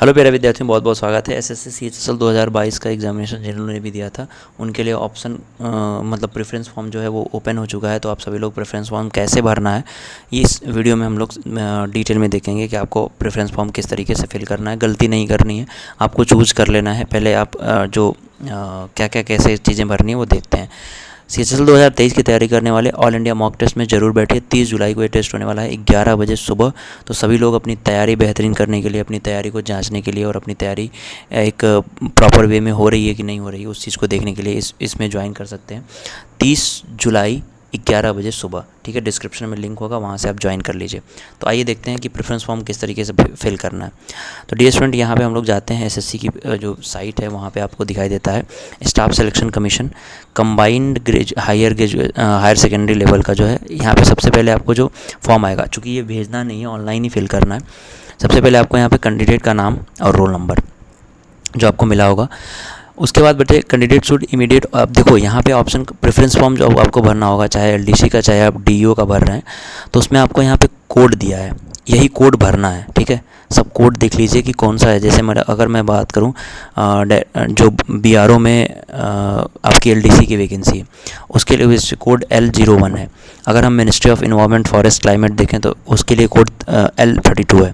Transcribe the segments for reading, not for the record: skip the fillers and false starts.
Hello प्यारे विद्यार्थियों, बहुत बहुत स्वागत है। एसएससी सीएचएसएल 2022 का एग्जामिनेशन जिन्होंने भी दिया था उनके लिए ऑप्शन मतलब प्रेफरेंस फॉर्म जो है वो ओपन हो चुका है। तो आप सभी लोग प्रेफरेंस फॉर्म कैसे भरना है ये इस वीडियो में हम लोग डिटेल में देखेंगे कि आपको प्रेफरेंस फॉर्म किस तरीके से फिल करना है। गलती नहीं करनी है, आपको चूज़ कर लेना है। पहले आप जो क्या क्या कैसे चीज़ें भरनी है वो देखते हैं। सीएचएसएल 2023 की तैयारी करने वाले ऑल इंडिया मॉक टेस्ट में ज़रूर बैठिए। 30 जुलाई को ये टेस्ट होने वाला है 11 बजे सुबह। तो सभी लोग अपनी तैयारी बेहतरीन करने के लिए, अपनी तैयारी को जांचने के लिए और अपनी तैयारी एक प्रॉपर वे में हो रही है कि नहीं हो रही है उस चीज़ को देखने के लिए इसमें ज्वाइन कर सकते हैं। 30 जुलाई 11 बजे सुबह, ठीक है। डिस्क्रिप्शन में लिंक होगा, वहाँ से आप ज्वाइन कर लीजिए। तो आइए देखते हैं कि प्रेफरेंस फॉर्म किस तरीके से फिल करना है। तो डियर स्टूडेंट, यहाँ पे हम लोग जाते हैं एसएससी की जो साइट है वहाँ पे आपको दिखाई देता है staff selection commission combined higher secondary level का जो है। यहाँ पे सबसे पहले आपको जो फॉर्म आएगा, चूँकि ये भेजना नहीं है, ऑनलाइन ही फिल करना है। सबसे पहले आपको यहाँ पे कैंडिडेट का नाम और रोल नंबर जो आपको मिला होगा, उसके बाद बेटे कैंडिडेट शुड इमीडिएट। अब देखो यहाँ पे ऑप्शन प्रेफरेंस फॉर्म जो आपको भरना होगा, चाहे एलडीसी का चाहे आप डीईओ का भर रहे हैं, तो उसमें आपको यहाँ पे कोड दिया है, यही कोड भरना है, ठीक है। सब कोड देख लीजिए कि कौन सा है। जैसे अगर मैं बात करूँ जो बीआरओ में आपकी एलडीसी की वैकेंसी है उसके लिए कोड L01 है। अगर हम ministry of environment forest climate देखें तो उसके लिए कोड L32 है।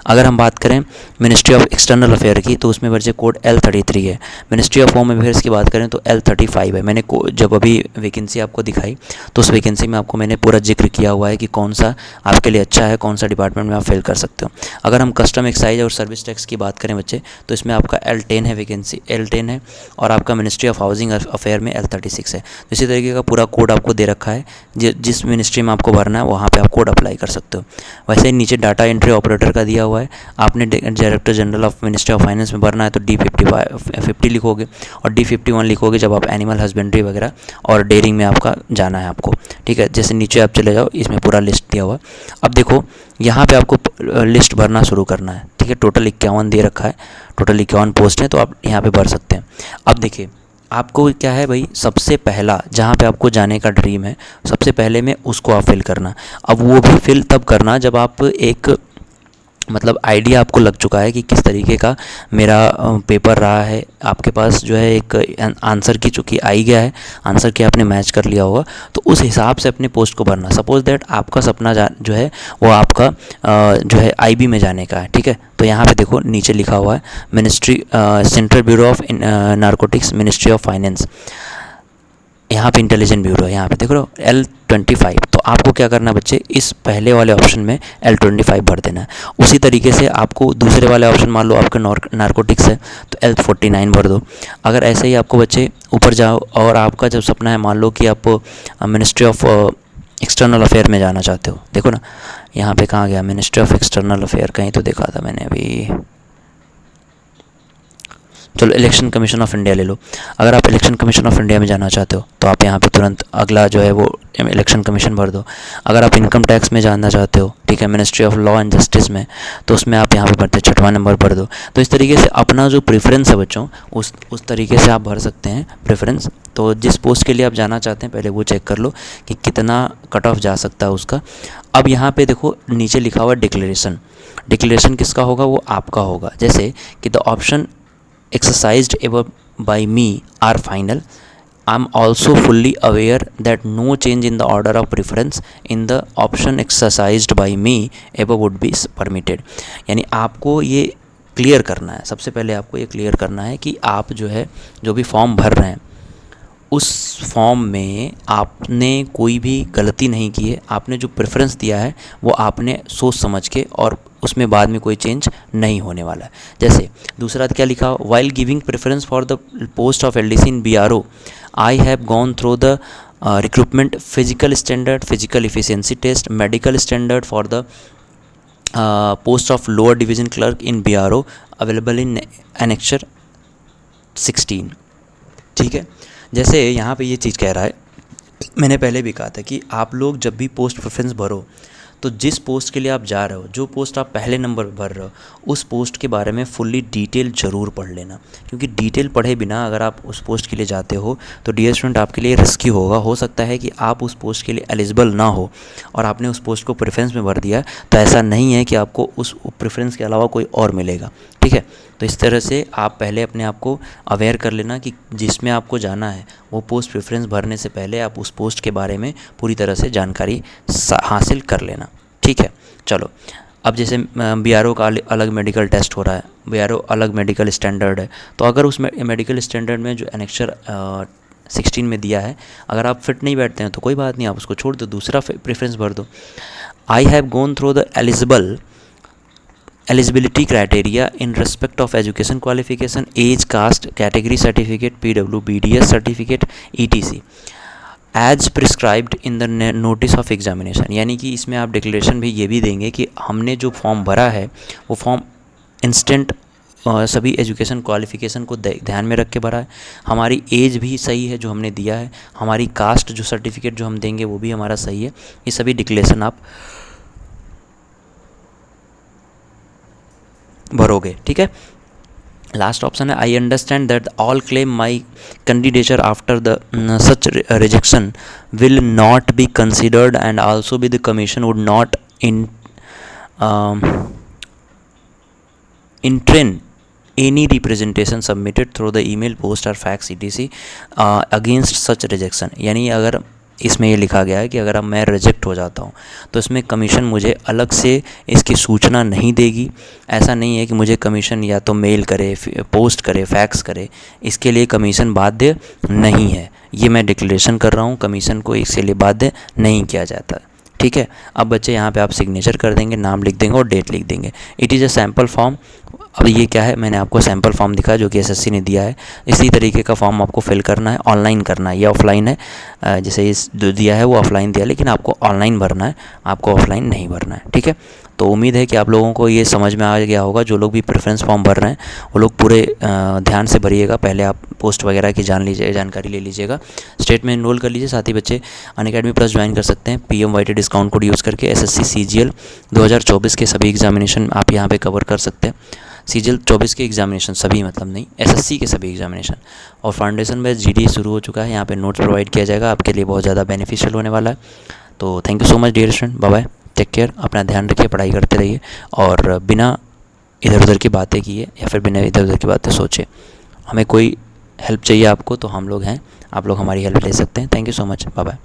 अगर हम बात करें मिनिस्ट्री ऑफ एक्सटर्नल अफेयर की तो उसमें वर्जे कोड L33 है। मिनिस्ट्री ऑफ होम अफेयर्स की बात करें तो L35 है। मैंने जब अभी वैकेंसी आपको दिखाई तो उस वैकेंसी में आपको मैंने पूरा जिक्र किया हुआ है कि कौन सा आपके लिए अच्छा है, कौन सा डिपार्टमेंट में आप फेल कर सकते हो। अगर हम कस्टम एक्साइज और सर्विस टैक्स की बात करें बच्चे, तो इसमें आपका L10 है, वैकेंसी L10 है। और आपका मिनिस्ट्री ऑफ हाउसिंग अफेयर में L36 है। तो इसी तरीके का पूरा कोड आपको दे रखा है, जिस मिनिस्ट्री में आपको भरना है वहाँ पे आप कोड अप्लाई कर सकते हो। वैसे ही नीचे डाटा एंट्री ऑपरेटर का दिया हुआ है। आपने director general of ministry of finance में भरना है तो D50 लिखोगे और D51 लिखोगे जब आप एनिमल हस्बेंड्री वगैरह और डेयरिंग में आपका जाना है आपको, ठीक है। जैसे नीचे आप चले जाओ, इसमें पूरा लिस्ट दिया हुआ है। अब देखो यहाँ पे आपको लिस्ट भरना शुरू करना है, ठीक है। टोटल 51 दे रखा है, टोटल 51 पोस्ट हैं, तो आप यहाँ पे भर सकते हैं। अब देखिए आपको क्या है भाई, सबसे पहला जहाँ पे आपको जाने का ड्रीम है, सबसे पहले में उसको आप फिल करना। अब वो भी फिल तब करना जब आप एक मतलब आइडिया आपको लग चुका है कि किस तरीके का मेरा पेपर रहा है। आपके पास जो है एक आंसर की चूँकि आई गया है, आंसर की आपने मैच कर लिया होगा, तो उस हिसाब से अपने पोस्ट को भरना। सपोज़ दैट आपका सपना जो है वो आपका जो है आईबी में जाने का है, ठीक है। तो यहाँ पे देखो नीचे लिखा हुआ है ministry central bureau of narcotics, ministry of finance, यहाँ पे इंटेलिजेंट ब्यूरो है, यहाँ पे देख रहे हो L25। तो आपको क्या करना है बच्चे, इस पहले वाले ऑप्शन में L25 भर देना है। उसी तरीके से आपको दूसरे वाले ऑप्शन, मान लो आपका नारकोटिक्स है तो L49 भर दो। अगर ऐसे ही आपको बच्चे ऊपर जाओ और आपका जब सपना है, मान लो कि आप मिनिस्ट्री ऑफ एक्सटर्नल अफेयर में जाना चाहते हो, देखो ना यहाँ पे कहाँ गया, मिनिस्ट्री ऑफ एक्सटर्नल अफेयर, कहीं तो देखा था मैंने अभी, चलो इलेक्शन कमीशन ऑफ इंडिया ले लो। अगर आप इलेक्शन कमीशन ऑफ इंडिया में जाना चाहते हो तो आप यहाँ पे तुरंत अगला जो है वो इलेक्शन कमीशन भर दो। अगर आप इनकम टैक्स में जानना चाहते हो, ठीक है, ministry of law and justice में, तो उसमें आप यहाँ पे भरते 6वां नंबर भर दो। तो इस तरीके से अपना जो प्रेफरेंस है बच्चों, उस तरीके से आप भर सकते हैं प्रेफरेंस। तो जिस पोस्ट के लिए आप जाना चाहते हैं पहले वो चेक कर लो कि कितना कट ऑफ जा सकता है उसका। अब यहाँ पे देखो नीचे लिखा हुआ डिक्लेरेशन। डिक्लेरेशन किसका होगा, वो आपका होगा। जैसे कि the option exercised above by me are final. I am also fully aware that no change in the order of preference in the option exercised by me above would be permitted. यानी आपको ये clear करना है, सबसे पहले आपको ये clear करना है कि आप जो है जो भी फॉर्म भर रहे हैं उस फॉर्म में आपने कोई भी गलती नहीं की है। आपने जो प्रेफरेंस दिया है वो आपने सोच समझ के, और उसमें बाद में कोई चेंज नहीं होने वाला है। जैसे दूसरा क्या लिखा, while giving preference for the post of LDC in BRO I have gone through the recruitment physical standard, physical efficiency test, medical standard for the post of lower division clerk in BRO available in annexure 16, ठीक है। जैसे यहाँ पे ये चीज़ कह रहा है, मैंने पहले भी कहा था कि आप लोग जब भी पोस्ट प्रेफरेंस भरो तो जिस पोस्ट के लिए आप जा रहे हो, जो पोस्ट आप पहले नंबर पर भर रहे हो, उस पोस्ट के बारे में फुल्ली डिटेल ज़रूर पढ़ लेना, क्योंकि डिटेल पढ़े बिना अगर आप उस पोस्ट के लिए जाते हो तो डियर स्टूडेंट आपके लिए रिस्की होगा। हो सकता है कि आप उस पोस्ट के लिए एलिजिबल ना हो और आपने उस पोस्ट को प्रेफरेंस में भर दिया, तो ऐसा नहीं है कि आपको उस प्रेफरेंस के अलावा कोई और मिलेगा, ठीक है। तो इस तरह से आप पहले अपने आप को अवेयर कर लेना कि जिसमें आपको जाना है वो पोस्ट प्रेफरेंस भरने से पहले आप उस पोस्ट के बारे में पूरी तरह से जानकारी हासिल कर लेना, ठीक है। चलो, अब जैसे BRO का अलग मेडिकल टेस्ट हो रहा है, BRO अलग मेडिकल स्टैंडर्ड है, तो अगर उस मेडिकल स्टैंडर्ड में जो एनेक्चर 16 में दिया है, अगर आप फिट नहीं बैठते हैं तो कोई बात नहीं, आप उसको छोड़ दो, दूसरा प्रेफरेंस भर दो। आई have gone through the eligibility criteria in respect of education qualification, age, caste, category certificate, PW, BDS certificate, etc. As prescribed in the notice of examination, यानी कि इसमें आप डिक्लेरेशन भी ये भी देंगे कि हमने जो फॉर्म भरा है वो फॉर्म इंस्टेंट सभी एजुकेशन क्वालिफिकेशन को ध्यान में रख के भरा है, हमारी एज भी सही है जो हमने दिया है, हमारी कास्ट जो सर्टिफिकेट जो हम देंगे वो भी हमारा सही है। ये सभी डिक्लेरेशन आप भरोगे, ठीक है। लास्ट ऑप्शन है, I understand that all claim my candidature after the such rejection will not be considered and also be the commission would not entertain any representation submitted through the email, post or fax etc against such rejection। यानी अगर इसमें ये लिखा गया है कि अगर अब मैं रिजेक्ट हो जाता हूँ तो इसमें कमीशन मुझे अलग से इसकी सूचना नहीं देगी। ऐसा नहीं है कि मुझे कमीशन या तो मेल करे, पोस्ट करे, फैक्स करे, इसके लिए कमीशन बाध्य नहीं है। ये मैं डिक्लेरेशन कर रहा हूँ, कमीशन को इसके लिए बाध्य नहीं किया जाता, ठीक है। अब बच्चे यहाँ पे आप सिग्नेचर कर देंगे, नाम लिख देंगे और डेट लिख देंगे। It is a sample form. अब ये क्या है, मैंने आपको सैम्पल फॉर्म दिखाया जो कि SSC ने दिया है। इसी तरीके का फॉर्म आपको फिल करना है, ऑनलाइन करना है, ये ऑफलाइन है। जैसे इस जो दिया है वो ऑफलाइन दिया, लेकिन आपको ऑनलाइन भरना है, आपको ऑफलाइन नहीं भरना है, ठीक है। तो उम्मीद है कि आप लोगों को ये समझ में आ गया होगा। जो लोग भी प्रेफरेंस फॉर्म भर रहे हैं वो लोग पूरे ध्यान से भरिएगा। पहले आप पोस्ट वगैरह की जानकारी ले लीजिएगा, स्टेट में इनरोल कर लीजिए। साथ ही बच्चे अनअकैडमी प्लस ज्वाइन कर सकते हैं PMYT डिस्काउंट कोड यूज़ करके। SSC CGL 2024 के सभी एग्जामिनेशन आप यहाँ पे कवर कर सकते हैं। CGL 24 के एग्जामिनेशन सभी, मतलब नहीं, SSC के सभी एग्जामिनेशन। और फाउंडेशन में GD शुरू हो चुका है, यहाँ पे नोट्स प्रोवाइड किया जाएगा, आपके लिए बहुत ज़्यादा बेनिफिशियल होने वाला है। तो thank you so much dear student, bye bye, take care, अपना ध्यान रखिए, पढ़ाई करते रहिए और बिना इधर उधर की बातें किए या फिर बिना इधर उधर की बातें सोचे। हमें कोई हेल्प चाहिए आपको तो हम लोग हैं, आप लोग हमारी हेल्प ले सकते हैं। Thank you so much, bye bye.